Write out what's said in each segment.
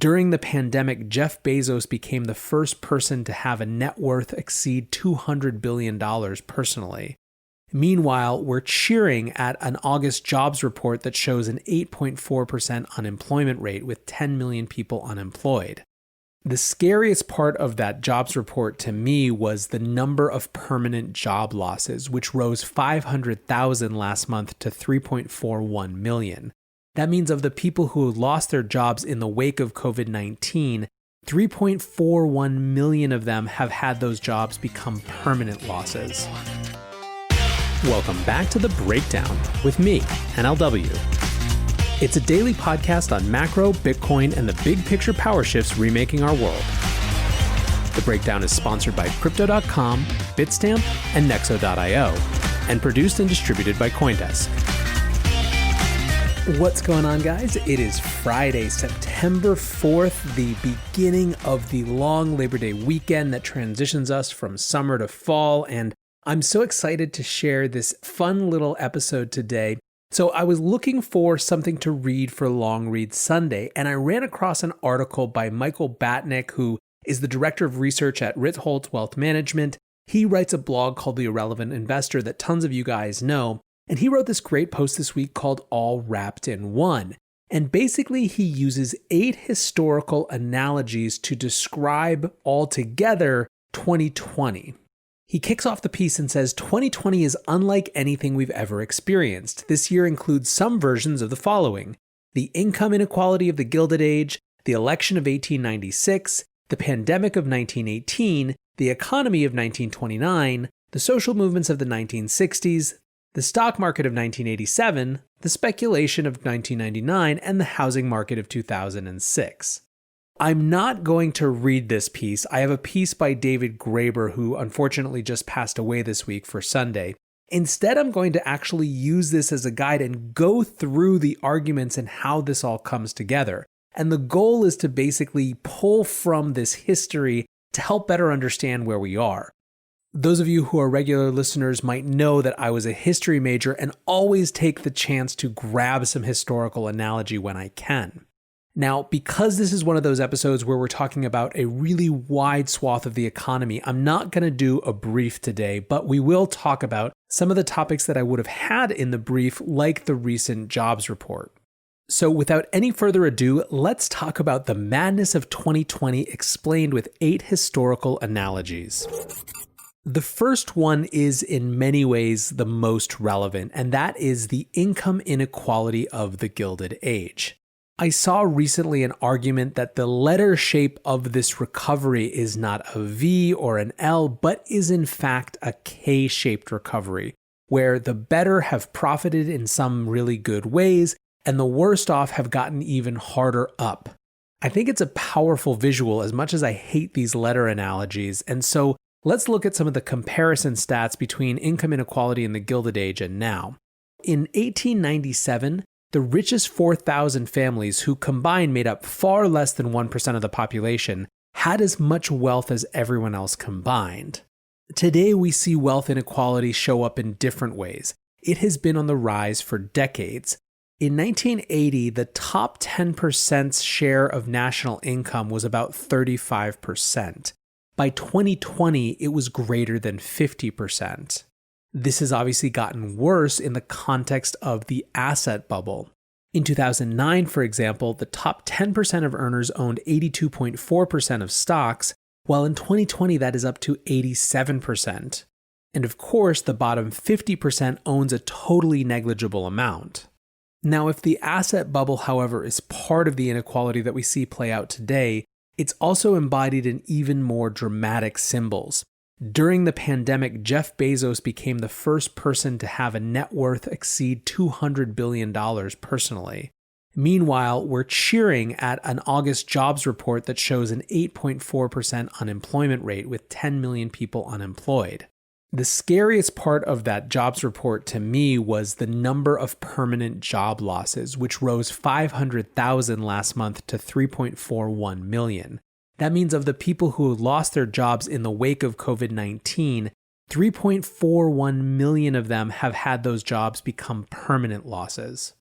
During the pandemic, Jeff Bezos became the first person to have a net worth exceed $200 billion personally. Meanwhile, we're cheering at an August jobs report that shows an 8.4% unemployment rate with 10 million people unemployed. The scariest part of that jobs report to me was the number of permanent job losses, which rose 500,000 last month to 3.41 million. That means of the people who lost their jobs in the wake of COVID-19, 3.41 million of them have had those jobs become permanent losses. Welcome back to The Breakdown with me, NLW. It's a daily podcast on macro, Bitcoin, and the big picture power shifts remaking our world. The Breakdown is sponsored by Crypto.com, Bitstamp, and Nexo.io, and produced and distributed by CoinDesk. What's going on, guys? It is Friday, September 4th, the beginning of the long Labor Day weekend that transitions us from summer to fall, and I'm so excited to share this fun little episode today. So I was looking for something to read for Long Read Sunday, and I ran across an article by Michael Batnik, who is the director of research at Ritholtz Wealth Management. He writes a blog called The Irrelevant Investor that tons of you guys know. And he wrote this great post this week called All Wrapped in One. And basically, he uses 8 historical analogies to describe altogether 2020. He kicks off the piece and says, 2020 is unlike anything we've ever experienced. This year includes some versions of the following: the income inequality of the Gilded Age, the election of 1896, the pandemic of 1918, the economy of 1929, the social movements of the 1960s, the stock market of 1987, the speculation of 1999, and the housing market of 2006. I'm not going to read this piece. I have a piece by David Graeber, who unfortunately just passed away this week for Sunday. Instead, I'm going to actually use this as a guide and go through the arguments and how this all comes together. And the goal is to basically pull from this history to help better understand where we are. Those of you who are regular listeners might know that I was a history major and always take the chance to grab some historical analogy when I can. Now, because this is one of those episodes where we're talking about a really wide swath of the economy, I'm not going to do a brief today, but we will talk about some of the topics that I would have had in the brief, like the recent jobs report. So without any further ado, let's talk about the madness of 2020 explained with 8 historical analogies. The first one is in many ways the most relevant, and that is the income inequality of the Gilded Age. I saw recently an argument that the letter shape of this recovery is not a V or an L, but is in fact a K-shaped recovery, where the better have profited in some really good ways, and the worst off have gotten even harder up. I think it's a powerful visual as much as I hate these letter analogies, and so let's look at some of the comparison stats between income inequality in the Gilded Age and now. In 1897, the richest 4,000 families, who combined made up far less than 1% of the population, had as much wealth as everyone else combined. Today, we see wealth inequality show up in different ways. It has been on the rise for decades. In 1980, the top 10% share of national income was about 35%. By 2020, it was greater than 50%. This has obviously gotten worse in the context of the asset bubble. In 2009, for example, the top 10% of earners owned 82.4% of stocks, while in 2020 that is up to 87%. And of course, the bottom 50% owns a totally negligible amount. Now, if the asset bubble, however, is part of the inequality that we see play out today, it's also embodied in even more dramatic symbols. During the pandemic, Jeff Bezos became the first person to have a net worth exceed $200 billion personally. Meanwhile, we're cheering at an August jobs report that shows an 8.4% unemployment rate with 10 million people unemployed. The scariest part of that jobs report to me was the number of permanent job losses, which rose 500,000 last month to 3.41 million. That means of the people who lost their jobs in the wake of COVID-19, 3.41 million of them have had those jobs become permanent losses.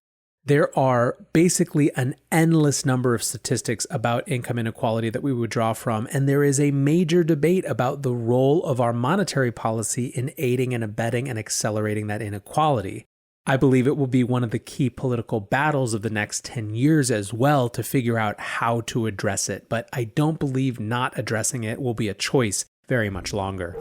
There are basically an endless number of statistics about income inequality that we would draw from, and there is a major debate about the role of our monetary policy in aiding and abetting and accelerating that inequality. I believe it will be one of the key political battles of the next 10 years as well to figure out how to address it, but I don't believe not addressing it will be a choice very much longer.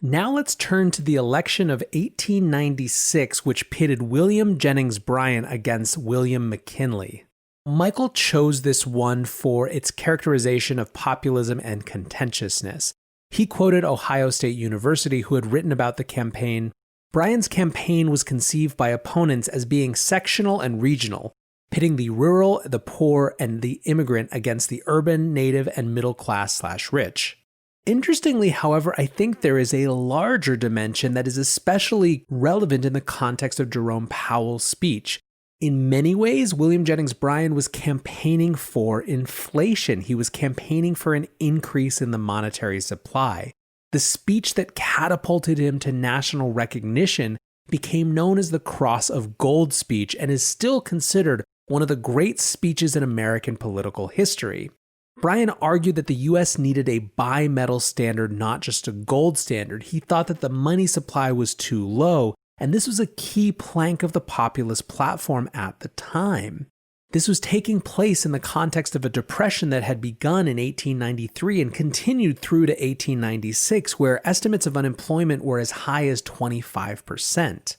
Now let's turn to the election of 1896, which pitted William Jennings Bryan against William McKinley. Michael chose this one for its characterization of populism and contentiousness. He quoted Ohio State University, who had written about the campaign. Bryan's campaign was conceived by opponents as being sectional and regional, pitting the rural, the poor, and the immigrant against the urban, native, and middle class/rich. Interestingly, however, I think there is a larger dimension that is especially relevant in the context of Jerome Powell's speech. In many ways, William Jennings Bryan was campaigning for inflation. He was campaigning for an increase in the monetary supply. The speech that catapulted him to national recognition became known as the Cross of Gold speech and is still considered one of the great speeches in American political history. Bryan argued that the U.S. needed a bimetal standard, not just a gold standard. He thought that the money supply was too low, and this was a key plank of the populist platform at the time. This was taking place in the context of a depression that had begun in 1893 and continued through to 1896, where estimates of unemployment were as high as 25%.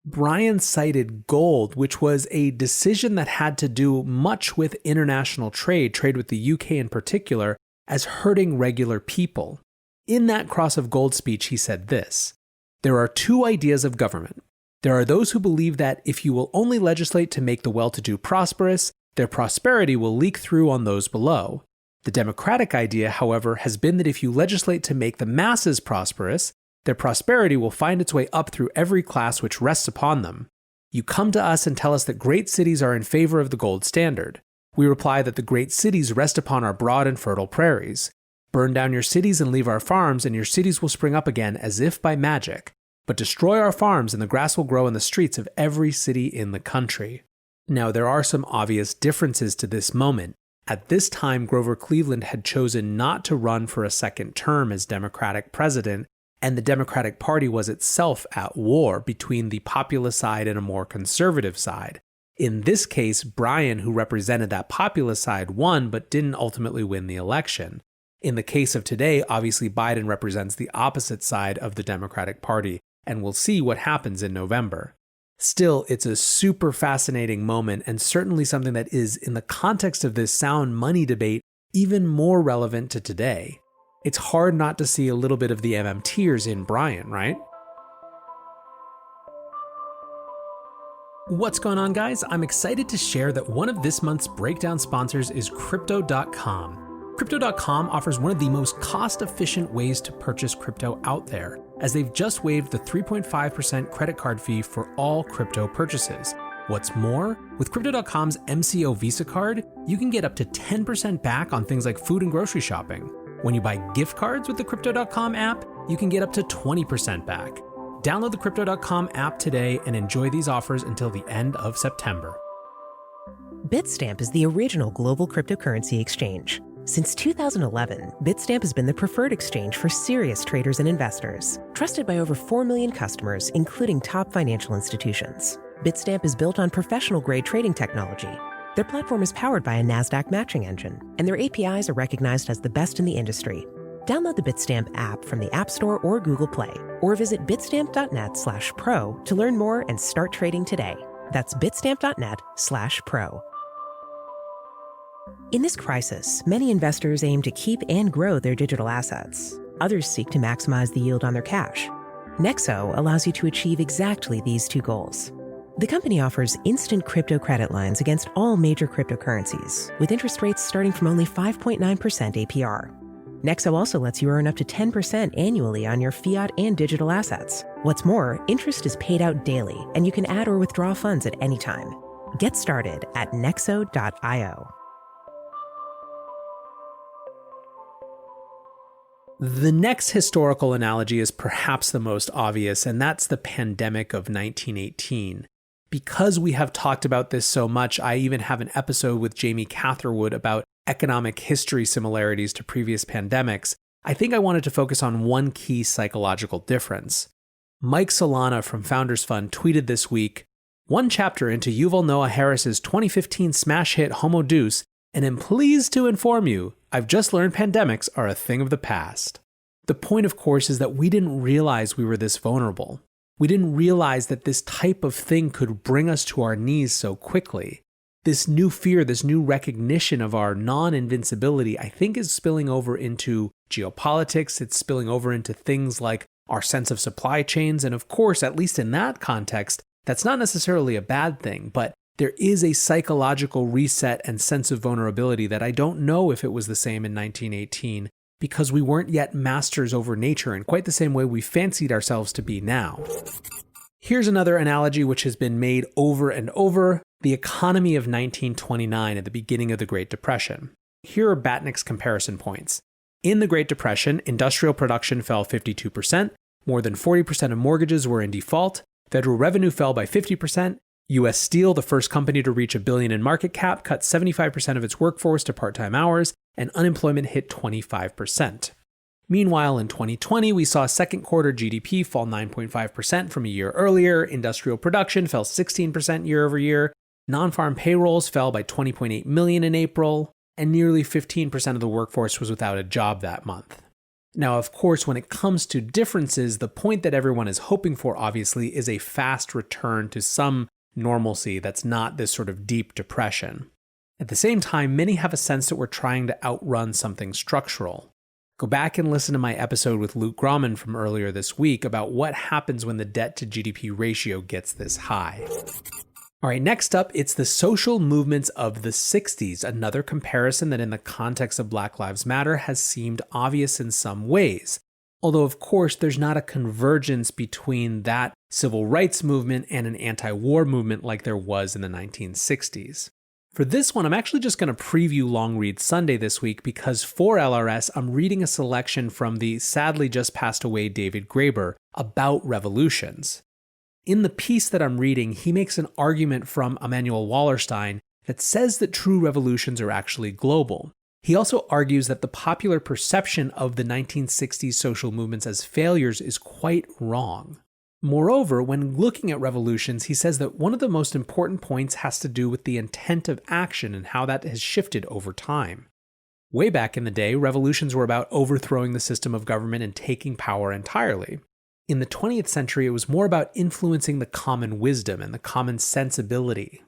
Bryan cited gold, which was a decision that had to do much with international trade with the UK in particular, as hurting regular people. In that Cross of Gold speech, he said this: "There are two ideas of government. There are those who believe that if you will only legislate to make the well-to-do prosperous, their prosperity will leak through on those below. The democratic idea, however, has been that if you legislate to make the masses prosperous, their prosperity will find its way up through every class which rests upon them. You come to us and tell us that great cities are in favor of the gold standard. We reply that the great cities rest upon our broad and fertile prairies. Burn down your cities and leave our farms, and your cities will spring up again as if by magic. But destroy our farms, and the grass will grow in the streets of every city in the country." Now, there are some obvious differences to this moment. At this time, Grover Cleveland had chosen not to run for a second term as Democratic president, and the Democratic Party was itself at war between the populist side and a more conservative side. In this case, Bryan, who represented that populist side, won but didn't ultimately win the election. In the case of today, obviously Biden represents the opposite side of the Democratic Party, and we'll see what happens in November. Still, it's a super fascinating moment and certainly something that is, in the context of this sound money debate, even more relevant to today. It's hard not to see a little bit of the MMTers in Bryan, right? What's going on, guys? I'm excited to share that one of this month's breakdown sponsors is Crypto.com. Crypto.com offers one of the most cost-efficient ways to purchase crypto out there, as they've just waived the 3.5% credit card fee for all crypto purchases. What's more, with Crypto.com's MCO Visa card, you can get up to 10% back on things like food and grocery shopping. When you buy gift cards with the Crypto.com app, you can get up to 20% back. Download the Crypto.com app today and enjoy these offers until the end of September. Bitstamp is the original global cryptocurrency exchange. Since 2011, Bitstamp has been the preferred exchange for serious traders and investors, trusted by over 4 million customers, including top financial institutions. Bitstamp is built on professional-grade trading technology. Their platform is powered by a NASDAQ matching engine, and their APIs are recognized as the best in the industry. Download the Bitstamp app from the App Store or Google Play, or visit bitstamp.net/pro to learn more and start trading today. That's bitstamp.net/pro. In this crisis, many investors aim to keep and grow their digital assets. Others seek to maximize the yield on their cash. Nexo allows you to achieve exactly these two goals. The company offers instant crypto credit lines against all major cryptocurrencies, with interest rates starting from only 5.9% APR. Nexo also lets you earn up to 10% annually on your fiat and digital assets. What's more, interest is paid out daily, and you can add or withdraw funds at any time. Get started at nexo.io. The next historical analogy is perhaps the most obvious, and that's the pandemic of 1918. because we have talked about this so much, I even have an episode with Jamie Catherwood about economic history similarities to previous pandemics. I think I wanted to focus on one key psychological difference. Mike Solana from Founders Fund tweeted this week, "One chapter into Yuval Noah Harris's 2015 smash hit Homo Deus, and am pleased to inform you, I've just learned pandemics are a thing of the past." The point, of course, is that we didn't realize we were this vulnerable. We didn't realize that this type of thing could bring us to our knees so quickly. This new fear, this new recognition of our non-invincibility, I think is spilling over into geopolitics. It's spilling over into things like our sense of supply chains. And of course, at least in that context, that's not necessarily a bad thing, but there is a psychological reset and sense of vulnerability that I don't know if it was the same in 1918, because we weren't yet masters over nature in quite the same way we fancied ourselves to be now. Here's another analogy which has been made over and over: the economy of 1929 at the beginning of the Great Depression. Here are Batnik's comparison points. In the Great Depression, industrial production fell 52%, more than 40% of mortgages were in default, federal revenue fell by 50%, U.S. Steel, the first company to reach $1 billion in market cap, cut 75% of its workforce to part-time hours, and unemployment hit 25%. Meanwhile, in 2020, we saw second quarter GDP fall 9.5% from a year earlier, industrial production fell 16% year over year, non-farm payrolls fell by 20.8 million in April, and nearly 15% of the workforce was without a job that month. Now, of course, when it comes to differences, the point that everyone is hoping for, obviously, is a fast return to some normalcy that's not this sort of deep depression. At the same time, many have a sense that we're trying to outrun something structural. Go back and listen to my episode with Luke Grauman from earlier this week about what happens when the debt to GDP ratio gets this high. All right, next up, it's the social movements of the 60s, another comparison that in the context of Black Lives Matter has seemed obvious in some ways. Although, of course, there's not a convergence between that civil rights movement and an anti-war movement like there was in the 1960s. For this one, I'm actually just going to preview Long Read Sunday this week because for LRS, I'm reading a selection from the sadly just passed away David Graeber about revolutions. In the piece that I'm reading, he makes an argument from Emanuel Wallerstein that says that true revolutions are actually global. He also argues that the popular perception of the 1960s social movements as failures is quite wrong. Moreover, when looking at revolutions, he says that one of the most important points has to do with the intent of action and how that has shifted over time. Way back in the day, revolutions were about overthrowing the system of government and taking power entirely. In the 20th century, it was more about influencing the common wisdom and the common sensibility.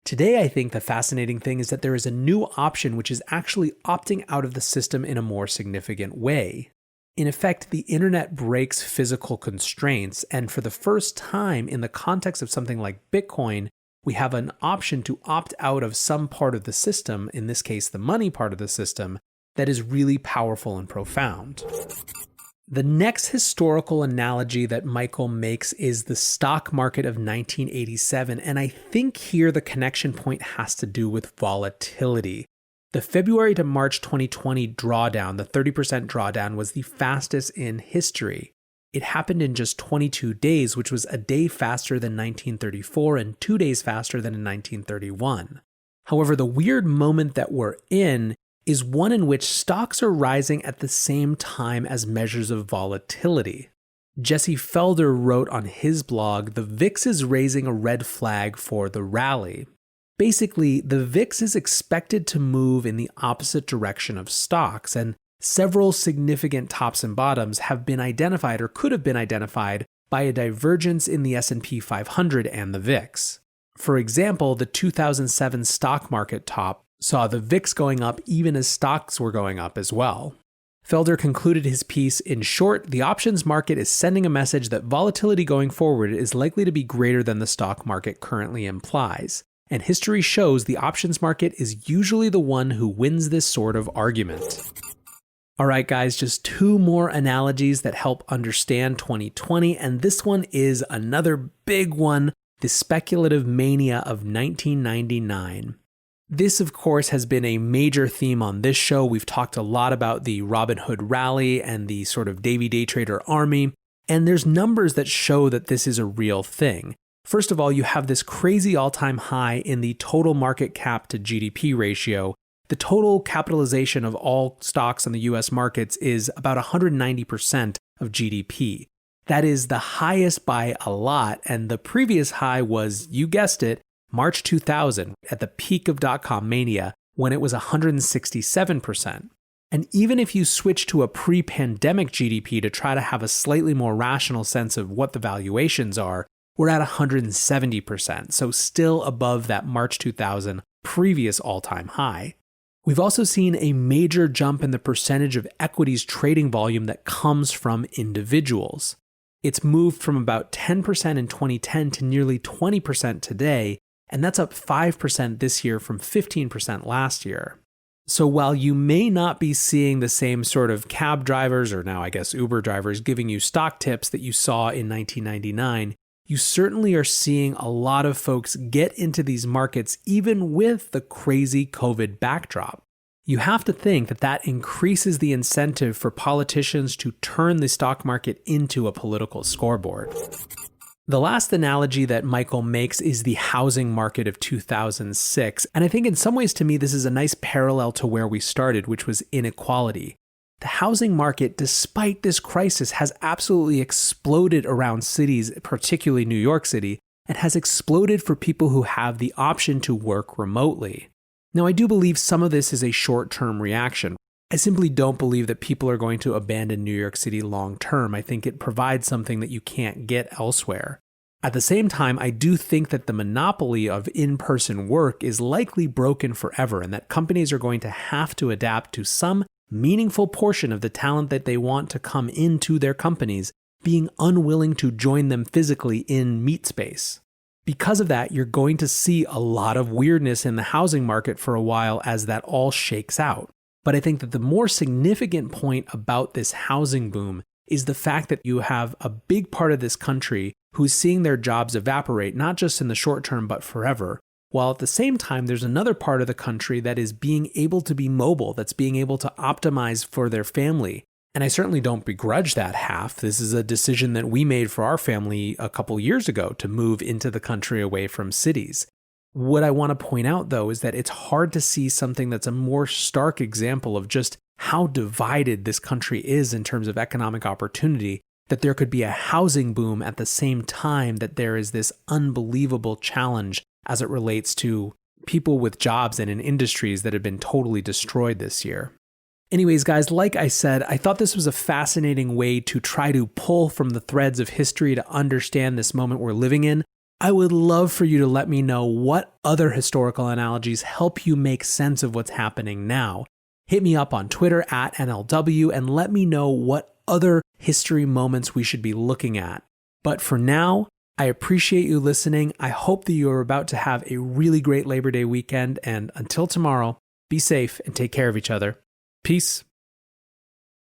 Today, I think the fascinating thing is that there is a new option which is actually opting out of the system in a more significant way. In effect, the internet breaks physical constraints, and for the first time in the context of something like Bitcoin, we have an option to opt out of some part of the system, in this case the money part of the system, that is really powerful and profound. The next historical analogy that Michael makes is the stock market of 1987, and I think here the connection point has to do with volatility. The February to March 2020 drawdown, the 30% drawdown, was the fastest in history. It happened in just 22 days, which was a day faster than 1934 and 2 days faster than in 1931. However, the weird moment that we're in is one in which stocks are rising at the same time as measures of volatility. Jesse Felder wrote on his blog, "The VIX is raising a red flag for the rally." Basically, the VIX is expected to move in the opposite direction of stocks, and several significant tops and bottoms have been identified or could have been identified by a divergence in the S&P 500 and the VIX. For example, the 2007 stock market top saw the VIX going up even as stocks were going up as well. Felder concluded his piece, "In short, the options market is sending a message that volatility going forward is likely to be greater than the stock market currently implies. And history shows the options market is usually the one who wins this sort of argument." All right, guys, just two more analogies that help understand 2020, and this one is another big one, the speculative mania of 1999. This, of course, has been a major theme on this show. We've talked a lot about the Robinhood rally and the sort of Davey Day Trader army, and there's numbers that show that this is a real thing. First of all, you have this crazy all-time high in the total market cap to GDP ratio. The total capitalization of all stocks on the US markets is about 190% of GDP. That is the highest by a lot, and the previous high was, you guessed it, March 2000, at the peak of dot-com mania, when it was 167%. And even if you switch to a pre-pandemic GDP to try to have a slightly more rational sense of what the valuations are, we're at 170%, so still above that March 2000 previous all-time high. We've also seen a major jump in the percentage of equities trading volume that comes from individuals. It's moved from about 10% in 2010 to nearly 20% today, and that's up 5% this year from 15% last year. So while you may not be seeing the same sort of cab drivers, or now I guess Uber drivers, giving you stock tips that you saw in 1999, you certainly are seeing a lot of folks get into these markets even with the crazy COVID backdrop. You have to think that that increases the incentive for politicians to turn the stock market into a political scoreboard. The last analogy that Michael makes is the housing market of 2006, and I think in some ways to me this is a nice parallel to where we started, which was inequality. The housing market, despite this crisis, has absolutely exploded around cities, particularly New York City, and has exploded for people who have the option to work remotely. Now, I do believe some of this is a short-term reaction. I simply don't believe that people are going to abandon New York City long-term. I think it provides something that you can't get elsewhere. At the same time, I do think that the monopoly of in-person work is likely broken forever, and that companies are going to have to adapt to some meaningful portion of the talent that they want to come into their companies, being unwilling to join them physically in meet space. Because of that, you're going to see a lot of weirdness in the housing market for a while as that all shakes out. But I think that the more significant point about this housing boom is the fact that you have a big part of this country who's seeing their jobs evaporate, not just in the short term, but forever. While at the same time, there's another part of the country that is being able to be mobile, that's being able to optimize for their family. And I certainly don't begrudge that half. This is a decision that we made for our family a couple years ago to move into the country away from cities. What I want to point out, though, is that it's hard to see something that's a more stark example of just how divided this country is in terms of economic opportunity, that there could be a housing boom at the same time that there is this unbelievable challenge as it relates to people with jobs and in industries that have been totally destroyed this year. Anyways, guys, like I said, I thought this was a fascinating way to try to pull from the threads of history to understand this moment we're living in. I would love for you to let me know what other historical analogies help you make sense of what's happening now. Hit me up on Twitter at NLW and let me know what other history moments we should be looking at. But for now, I appreciate you listening. I hope that you are about to have a really great Labor Day weekend. And until tomorrow, be safe and take care of each other. Peace.